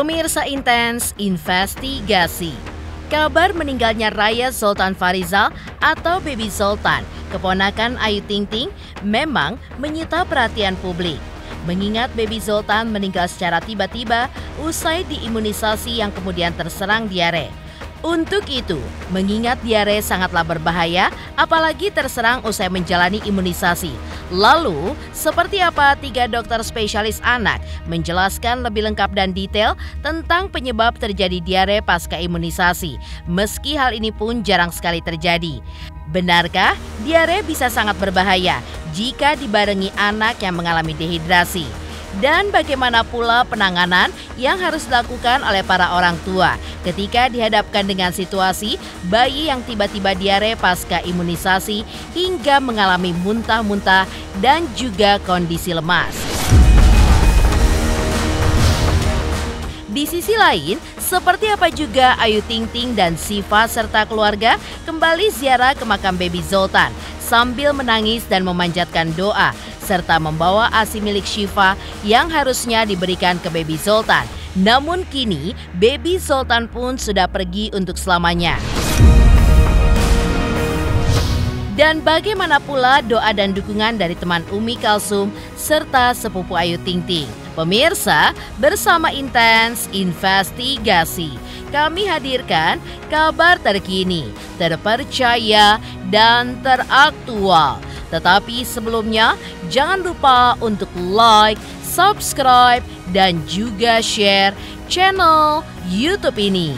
Pemirsa Intens investigasi. Kabar meninggalnya Raya Zoltan Farizal atau Baby Zoltan, keponakan Ayu Ting Ting, memang menyita perhatian publik. Mengingat Baby Zoltan meninggal secara tiba-tiba usai diimunisasi yang kemudian terserang diare. Untuk itu, mengingat diare sangatlah berbahaya, apalagi terserang usai menjalani imunisasi. Lalu, seperti apa 3 dokter spesialis anak menjelaskan lebih lengkap dan detail tentang penyebab terjadi diare pasca imunisasi, meski hal ini pun jarang sekali terjadi. Benarkah diare bisa sangat berbahaya jika dibarengi anak yang mengalami dehidrasi? Dan bagaimana pula penanganan yang harus dilakukan oleh para orang tua ketika dihadapkan dengan situasi bayi yang tiba-tiba diare pasca imunisasi hingga mengalami muntah-muntah dan juga kondisi lemas. Di sisi lain, seperti apa juga Ayu Ting Ting dan Syifa serta keluarga kembali ziarah ke makam Baby Zoltan sambil menangis dan memanjatkan doa serta membawa ASI milik Syifa yang harusnya diberikan ke Baby Zoltan. Namun kini Baby Zoltan pun sudah pergi untuk selamanya. Dan bagaimana pula doa dan dukungan dari teman Umi Kalsum serta sepupu Ayu Ting Ting? Pemirsa, bersama Intens Investigasi, kami hadirkan kabar terkini, terpercaya, dan teraktual. Tetapi sebelumnya, jangan lupa untuk like, subscribe, dan juga share channel YouTube ini.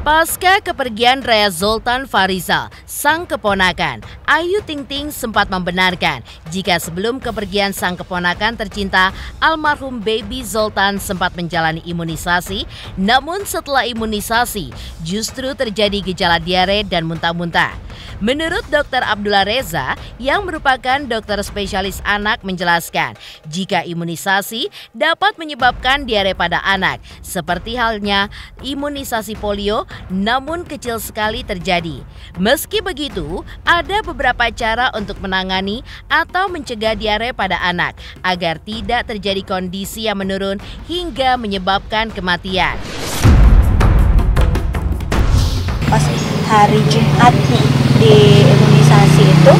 Pasca kepergian Raya Zoltan Farizal, sang keponakan, Ayu Ting Ting sempat membenarkan jika sebelum kepergian sang keponakan tercinta, almarhum Baby Zoltan sempat menjalani imunisasi, namun setelah imunisasi justru terjadi gejala diare dan muntah-muntah. Menurut Dr. Abdullah Reza yang merupakan dokter spesialis anak menjelaskan jika imunisasi dapat menyebabkan diare pada anak seperti halnya imunisasi polio namun kecil sekali terjadi. Meski begitu, ada beberapa cara untuk menangani atau mencegah diare pada anak agar tidak terjadi kondisi yang menurun hingga menyebabkan kematian. Pas hari Jumat di imunisasi itu,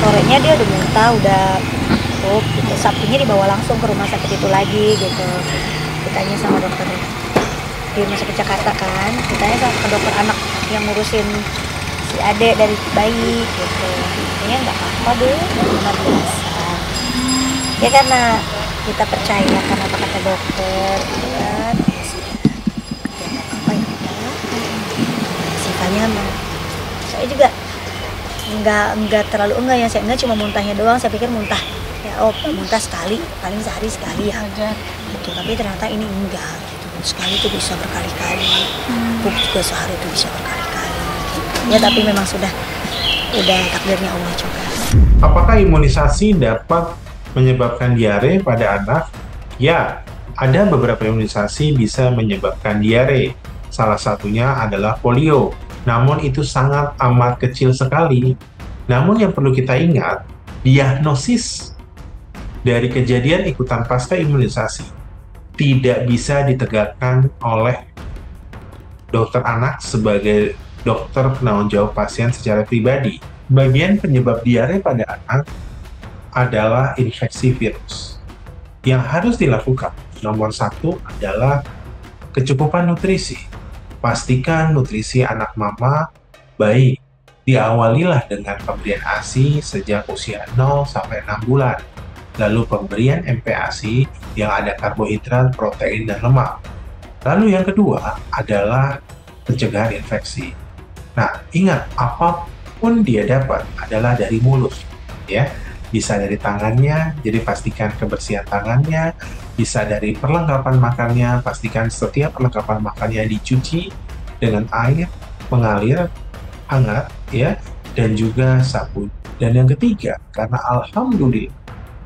sorenya dia udah muntah, udah batuk gitu. Sabtunya dibawa langsung ke rumah sakit itu lagi gitu. Ditanya sama dokter di rumah sakit Jakarta kan, ditanya sama ke dokter anak yang ngurusin si adek dari bayi gitu. Kayaknya nggak apa-apa deh, luar biasa. Ya karena kita percaya kan apa kata dokter gitu kan. Apa ya? Sisanya saya juga enggak terlalu enggak ya, saya enggak cuma muntahnya doang, saya pikir muntah ya muntah sekali, paling sehari sekali ya gitu, tapi ternyata ini enggak gitu. Sekali itu bisa berkali-kali, pup juga sehari itu bisa berkali-kali gitu. Ya tapi memang udah takdirnya Allah juga. Apakah imunisasi dapat menyebabkan diare pada anak? Ya, ada beberapa imunisasi bisa menyebabkan diare. Salah satunya adalah polio. Namun itu sangat amat kecil sekali. Namun yang perlu kita ingat, diagnosis dari kejadian ikutan pasca imunisasi tidak bisa ditegakkan oleh dokter anak sebagai dokter penanggung jawab pasien secara pribadi. Bagian penyebab diare pada anak adalah infeksi virus. Yang harus dilakukan, nomor 1 adalah kecukupan nutrisi. Pastikan nutrisi anak mama baik. Diawalilah dengan pemberian ASI sejak usia 0 sampai 6 bulan. Lalu pemberian MPASI yang ada karbohidrat, protein, dan lemak. Lalu yang kedua adalah pencegahan infeksi. Nah, ingat apapun dia dapat adalah dari mulut, ya. Bisa dari tangannya, jadi pastikan kebersihan tangannya. Bisa dari perlengkapan makannya, pastikan setiap perlengkapan makannya dicuci dengan air mengalir hangat ya, dan juga sabun. Dan yang ketiga, karena alhamdulillah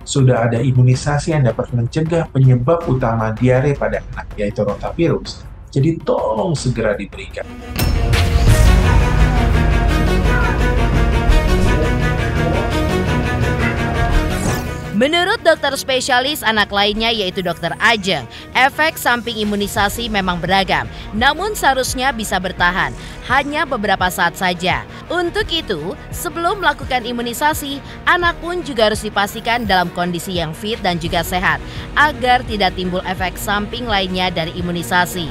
sudah ada imunisasi yang dapat mencegah penyebab utama diare pada anak, yaitu rotavirus. Jadi tolong segera diberikan. Menurut dokter spesialis anak lainnya yaitu Dokter Ajeng, efek samping imunisasi memang beragam, namun seharusnya bisa bertahan hanya beberapa saat saja. Untuk itu, sebelum melakukan imunisasi, anak pun juga harus dipastikan dalam kondisi yang fit dan juga sehat, agar tidak timbul efek samping lainnya dari imunisasi.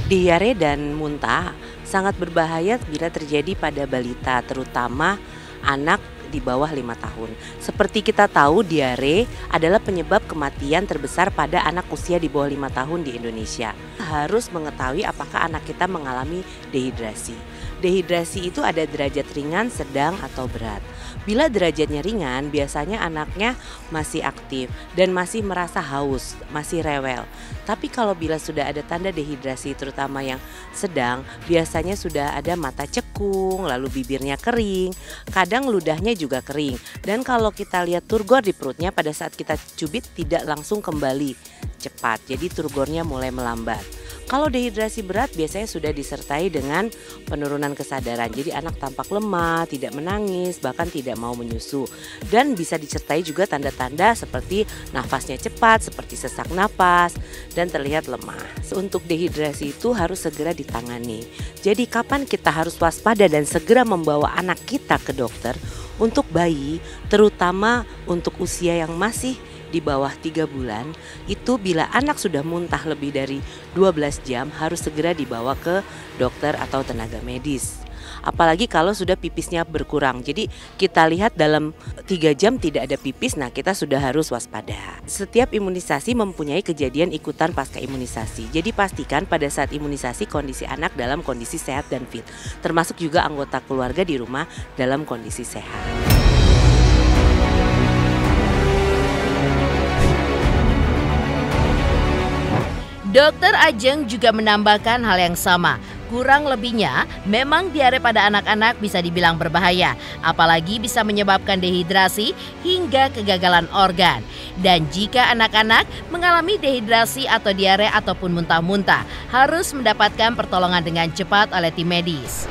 Diare dan muntah sangat berbahaya bila terjadi pada balita, terutama anak di bawah 5 tahun. Seperti kita tahu, diare adalah penyebab kematian terbesar pada anak usia di bawah 5 tahun di Indonesia. Harus mengetahui apakah anak kita mengalami dehidrasi. Dehidrasi itu ada derajat ringan, sedang, atau berat. Bila derajatnya ringan, biasanya anaknya masih aktif dan masih merasa haus, masih rewel. Tapi kalau bila sudah ada tanda dehidrasi, terutama yang sedang, biasanya sudah ada mata cekung, lalu bibirnya kering, kadang ludahnya juga kering. Dan kalau kita lihat turgor di perutnya pada saat kita cubit tidak langsung kembali cepat, jadi turgornya mulai melambat. Kalau dehidrasi berat biasanya sudah disertai dengan penurunan kesadaran. Jadi anak tampak lemah, tidak menangis, bahkan tidak mau menyusu. Dan bisa disertai juga tanda-tanda seperti nafasnya cepat, seperti sesak napas, dan terlihat lemah. Untuk dehidrasi itu harus segera ditangani. Jadi kapan kita harus waspada dan segera membawa anak kita ke dokter? Untuk bayi, terutama untuk usia yang masih di bawah 3 bulan, itu bila anak sudah muntah lebih dari 12 jam harus segera dibawa ke dokter atau tenaga medis. Apalagi kalau sudah pipisnya berkurang. Jadi kita lihat dalam 3 jam tidak ada pipis, nah kita sudah harus waspada. Setiap imunisasi mempunyai kejadian ikutan pasca imunisasi. Jadi pastikan pada saat imunisasi kondisi anak dalam kondisi sehat dan fit. Termasuk juga anggota keluarga di rumah dalam kondisi sehat. Dokter Ajeng juga menambahkan hal yang sama. Kurang lebihnya, memang diare pada anak-anak bisa dibilang berbahaya, apalagi bisa menyebabkan dehidrasi hingga kegagalan organ. Dan jika anak-anak mengalami dehidrasi atau diare ataupun muntah-muntah, harus mendapatkan pertolongan dengan cepat oleh tim medis.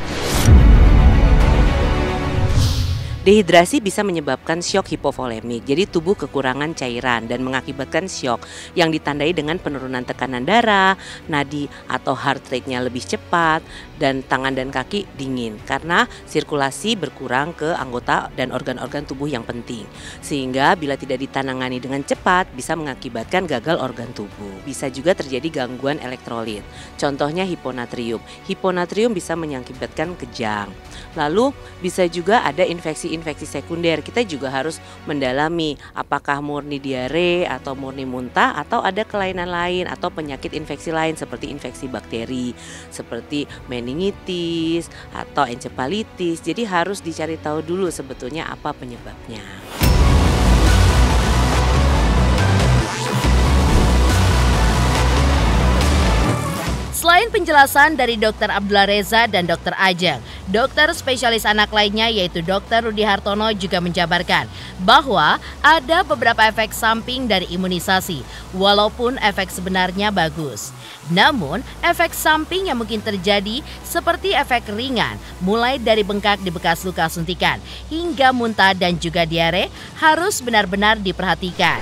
Dehidrasi bisa menyebabkan syok hipovolemik, jadi tubuh kekurangan cairan dan mengakibatkan syok yang ditandai dengan penurunan tekanan darah, nadi atau heart rate-nya lebih cepat, dan tangan dan kaki dingin karena sirkulasi berkurang ke anggota dan organ-organ tubuh yang penting. Sehingga bila tidak ditangani dengan cepat bisa mengakibatkan gagal organ tubuh. Bisa juga terjadi gangguan elektrolit, contohnya hiponatrium. Hiponatrium bisa mengakibatkan kejang. Lalu bisa juga ada infeksi sekunder. Kita juga harus mendalami apakah murni diare atau murni muntah atau ada kelainan lain atau penyakit infeksi lain seperti infeksi bakteri, seperti meningitis atau encephalitis. Jadi harus dicari tahu dulu sebetulnya apa penyebabnya. Selain penjelasan dari Dr. Abdullah Reza dan Dr. Ajeng, dokter spesialis anak lainnya yaitu Dr. Rudi Hartono juga menjabarkan bahwa ada beberapa efek samping dari imunisasi, walaupun efek sebenarnya bagus. Namun, efek samping yang mungkin terjadi seperti efek ringan, mulai dari bengkak di bekas luka suntikan, hingga muntah dan juga diare harus benar-benar diperhatikan.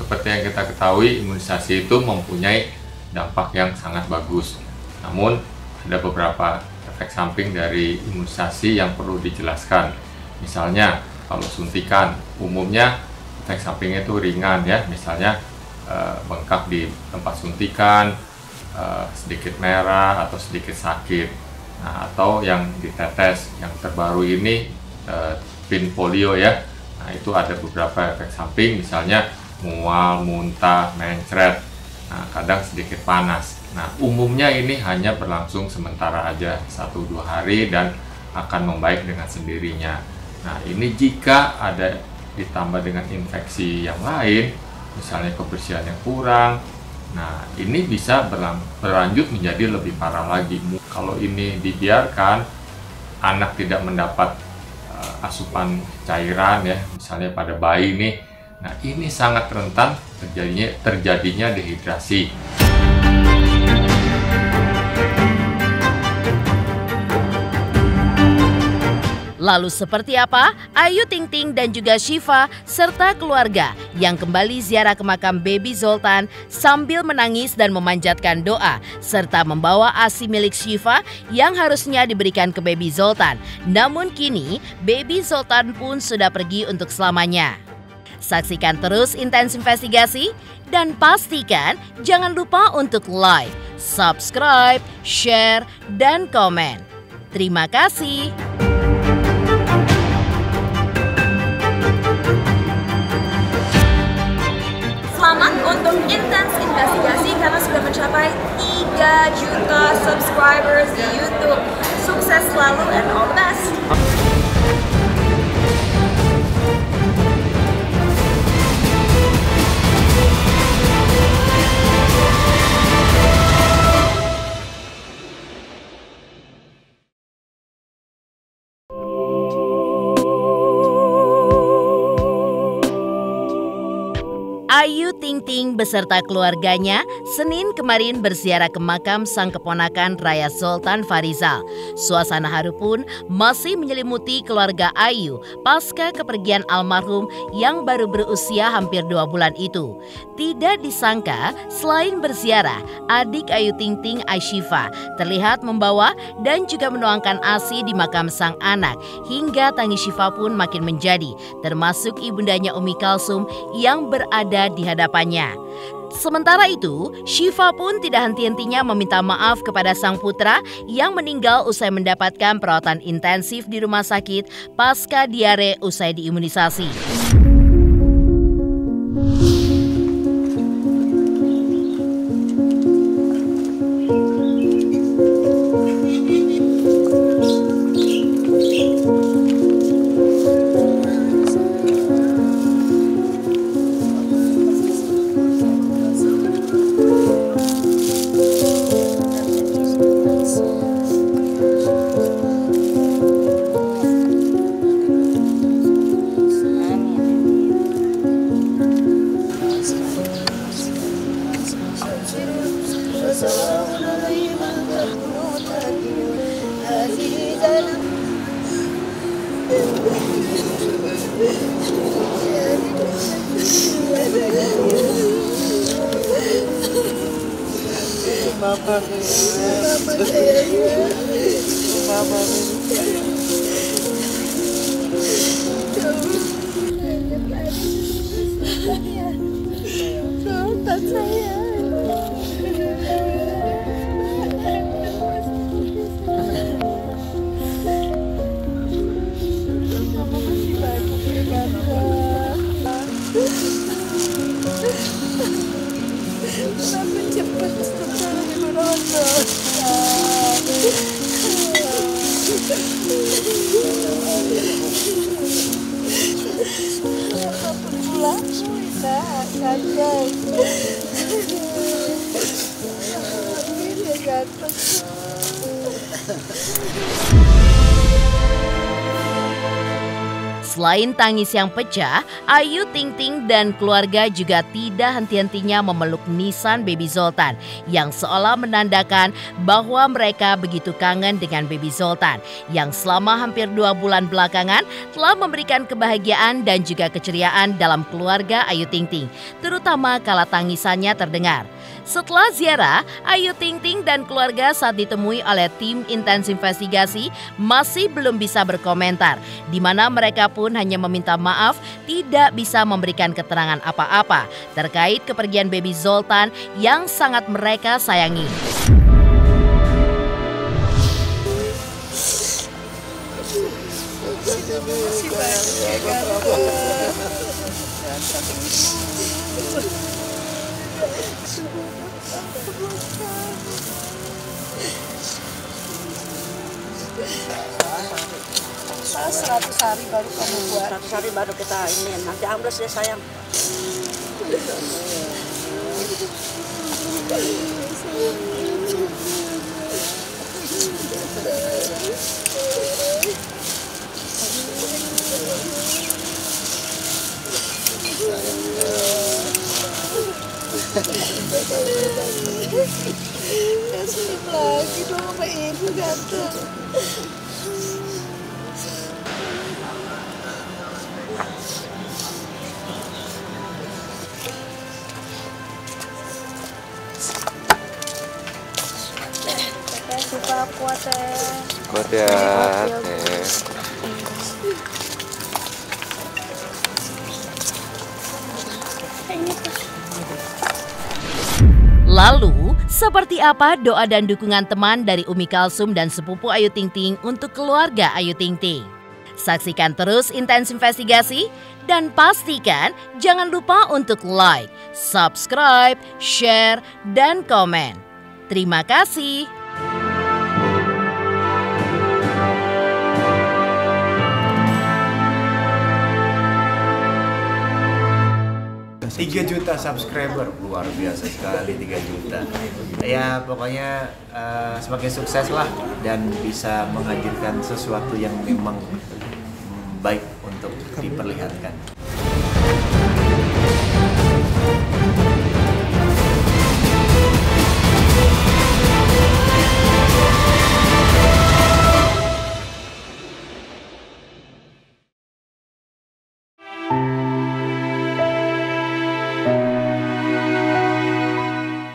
Seperti yang kita ketahui, imunisasi itu mempunyai dampak yang sangat bagus. Namun, ada beberapa efek samping dari imunisasi yang perlu dijelaskan. Misalnya, kalau suntikan, umumnya efek sampingnya itu ringan ya. Misalnya, bengkak di tempat suntikan, sedikit merah atau sedikit sakit. Nah, atau yang ditetes, yang terbaru ini pin polio ya. Nah, itu ada beberapa efek samping, misalnya mual, muntah, mencret, nah kadang sedikit panas. Nah, umumnya ini hanya berlangsung sementara aja, 1-2 hari dan akan membaik dengan sendirinya. Nah, ini jika ada ditambah dengan infeksi yang lain, misalnya kebersihan yang kurang, nah ini bisa berlanjut menjadi lebih parah lagi. Kalau ini dibiarkan, anak tidak mendapat asupan cairan ya, misalnya pada bayi nih, nah ini sangat rentan terjadinya dehidrasi. Lalu seperti apa Ayu Ting Ting dan juga Syifa serta keluarga yang kembali ziarah ke makam Baby Zoltan sambil menangis dan memanjatkan doa serta membawa ASI milik Syifa yang harusnya diberikan ke Baby Zoltan. Namun kini Baby Zoltan pun sudah pergi untuk selamanya. Saksikan terus Intens Investigasi dan pastikan jangan lupa untuk like, subscribe, share, dan komen. Terima kasih. Selamat untuk Intens Investigasi karena sudah mencapai 3 juta subscribers di YouTube. Sukses selalu and all the best. Ayu Ting Ting beserta keluarganya Senin kemarin berziarah ke makam sang keponakan Raya Zoltan Farizal. Suasana haru pun masih menyelimuti keluarga Ayu pasca kepergian almarhum yang baru berusia hampir 2 bulan itu. Tidak disangka selain berziarah, adik Ayu Ting Ting, Syifa, terlihat membawa dan juga menuangkan ASI di makam sang anak hingga tangis Syifa pun makin menjadi, termasuk ibundanya Umi Kalsum yang berada di hadapannya. Sementara itu, Syifa pun tidak henti-hentinya meminta maaf kepada sang putra yang meninggal usai mendapatkan perawatan intensif di rumah sakit pasca diare usai diimunisasi. Selain tangis yang pecah, Ayu Ting Ting dan keluarga juga tidak henti-hentinya memeluk nisan Baby Zoltan yang seolah menandakan bahwa mereka begitu kangen dengan Baby Zoltan yang selama hampir 2 bulan belakangan telah memberikan kebahagiaan dan juga keceriaan dalam keluarga Ayu Ting Ting, terutama kala tangisannya terdengar. Setelah ziarah, Ayu Ting Ting dan keluarga saat ditemui oleh tim Intens Investigasi masih belum bisa berkomentar, di mana mereka pun hanya meminta maaf tidak bisa memberikan keterangan apa-apa terkait kepergian Baby Zoltan yang sangat mereka sayangi. Pas 100 hari baru kamu buat. 100 hari baru kita ini, nanti ambles ya sayang. Kasih lagi dong sama ibu ganteng. Suka kuat teh. Kuat ya, teh. Lalu, seperti apa doa dan dukungan teman dari Umi Kalsum dan sepupu Ayu Ting Ting untuk keluarga Ayu Ting Ting? Saksikan terus Intens Investigasi dan pastikan jangan lupa untuk like, subscribe, share, dan komen. Terima kasih. Tiga juta subscriber, luar biasa sekali 3 juta. Ya pokoknya semakin sukses lah dan bisa menghadirkan sesuatu yang memang baik untuk diperlihatkan.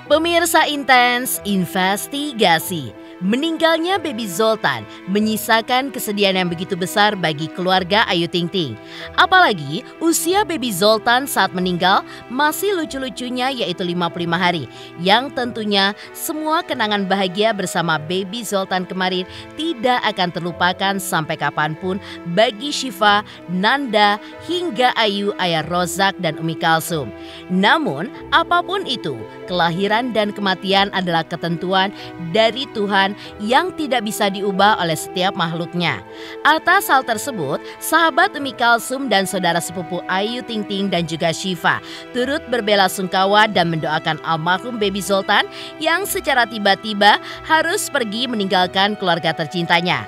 Pemirsa Intens Investigasi, meninggalnya Baby Zoltan menyisakan kesedihan yang begitu besar bagi keluarga Ayu Ting Ting. Apalagi usia Baby Zoltan saat meninggal masih lucu-lucunya yaitu 55 hari. Yang tentunya semua kenangan bahagia bersama Baby Zoltan kemarin tidak akan terlupakan sampai kapanpun bagi Syifa, Nanda, hingga Ayu, Ayah Rozak dan Umi Kalsum. Namun apapun itu, kelahiran dan kematian adalah ketentuan dari Tuhan yang tidak bisa diubah oleh setiap makhluknya. Atas hal tersebut, sahabat Umi Kalsum dan saudara sepupu Ayu Ting Ting dan juga Syifa turut berbelasungkawa dan mendoakan almarhum Baby Zoltan yang secara tiba-tiba harus pergi meninggalkan keluarga tercintanya.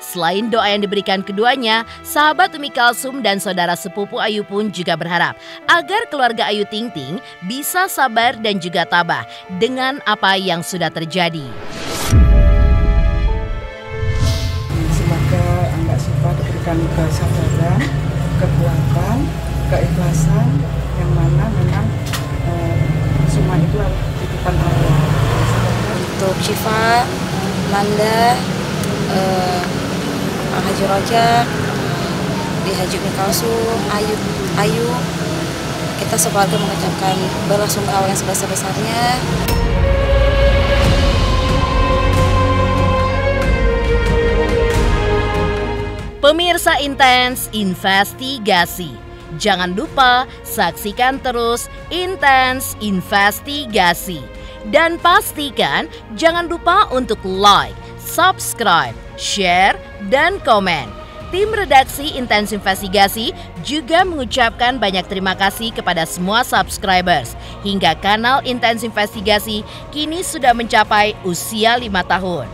Selain doa yang diberikan keduanya, sahabat Umi Kalsum dan saudara sepupu Ayu pun juga berharap agar keluarga Ayu Ting Ting bisa sabar dan juga tabah dengan apa yang sudah terjadi. Semoga Mbak Syifa diberikan kesabaran, kekuatan, keikhlasan yang mana memang semua itu titipan Allah. Untuk Syifa, Nanda, Haji Roja, di Haji Umi Kalsum, Ayu, kita sekeluarga mengucapkan belasungkawa yang sebesar-besarnya. Pemirsa Intens Investigasi, jangan lupa saksikan terus Intens Investigasi. Dan pastikan jangan lupa untuk like, subscribe, share, dan komen. Tim redaksi Intens Investigasi juga mengucapkan banyak terima kasih kepada semua subscribers. Hingga kanal Intens Investigasi kini sudah mencapai usia 5 tahun.